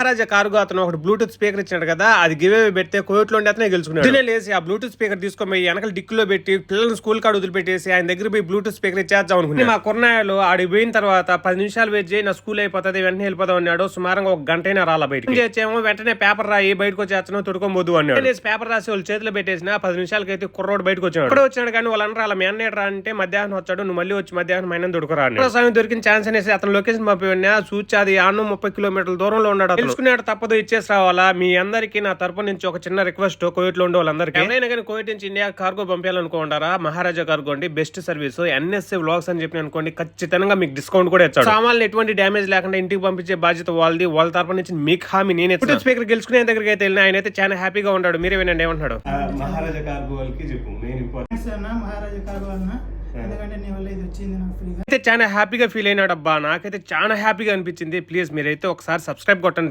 మహారాజా cargo అతను ఒకటి Bluetooth speaker ఇచ్చినాడు కదా, అది గివ్ అవే పెడితే కోవిడ్ లో అతనే గెలుచుకున్నాడు. దీనే లేసి ఆ బ్లూటూత్ స్పీకర్ తీసుకొని వెనకాల డిక్కులో పెట్టి పిల్లల్ని స్కూల్ కాడ వదిలిపెట్టేసి ఆయన దగ్గర పోయి బ్లూటూత్ స్పీకర్ ఇచ్చేద్దాం అనుకున్నాను. మా కుర్నాయలు ఆడికి పోయిన తర్వాత 10 నిమిషాలు వెయిట్ చేయి, నా స్కూల్ అయిపోతుంది వెంటనే వెళ్ళిపోదాం అన్నాడు. సుమారుగా 1 గంటైనా రాలా బయటకు చేసేమో, వెంటనే పేపర్ రాయి బయటకు వచ్చేస్తాను తొడుకోబోదు అన్నాడు. పేపర్ రాసి వాళ్ళు చేతిలో పెట్టేసిన 10 నిమిషాలకి అయితే కుర్రోడు బయటకు వచ్చాడు. ఇక్కడ వచ్చాడు కానీ వాళ్ళు అన్నారు అలా మీ అన్నయ్య రా అంటే మధ్యాహ్నం వచ్చాడు, నువ్వు మళ్ళీ వచ్చి మధ్యాహ్నం మైన దొడుకురా అన్నాడు. దొరికిన ఛాన్స్ అనేసి అతను లొకేషన్ పంపినా చూచి అది 30 కిలోమీటర్ల దూరంలో ఉన్నాడు. తెలుసుకున్నాడు తప్పదు ఇచ్చేసి రావాలా. మీ అందరికి నా తరపు నుంచి ఒక చిన్న రిక్వెస్ట్, కోవిడ్ లో ఉండే వాళ్ళందరికీ ఎవరైనా కానీ కోవిడ్ నుంచి ఇండియా కార్గో పంపించాలనుకుంటారా, మహారాజా కార్గో అండి బెస్ట్ సర్వీస్. ఎన్ఎస్ఏ వ్లాగ్స్ అని చెప్పి అనుకోండి, ఖచ్చితంగా మీకు డిస్కౌంట్ కూడా ఇచ్చాడు. సామాన్లు ఎటువంటి డ్యామేజ్ లేకుండా ఇంటికి పంపించే బాధ్యత వాళ్ళది. వాళ్ళ తరపు నుంచి మీకు హామీ నేనే. స్పీకర్ గెలుచుకునే దగ్గరికి అయితే వెళ్ళిన ఆయన అయితే చాలా హ్యాపీగా ఉన్నాడు. మీరే వినండి ఏమంటాడు. మహారాజా కార్గో వాళ్ళకి చెప్పు మెయిన్ ఇంపార్టెంట్ మహారాజా కార్గో అన్న, ఎందుకంటే నీ వల్ల ఇది వచ్చింది నాకు ఫ్రీగా. అయితే చాలా హ్యాపీగా ఫీల్ అయినాడు అబ్బా, నాకైతే చాలా హ్యాపీగా అనిపించింది. ప్లీజ్ మీరైతే ఒకసారి సబ్స్క్రైబ్ కొట్టండి.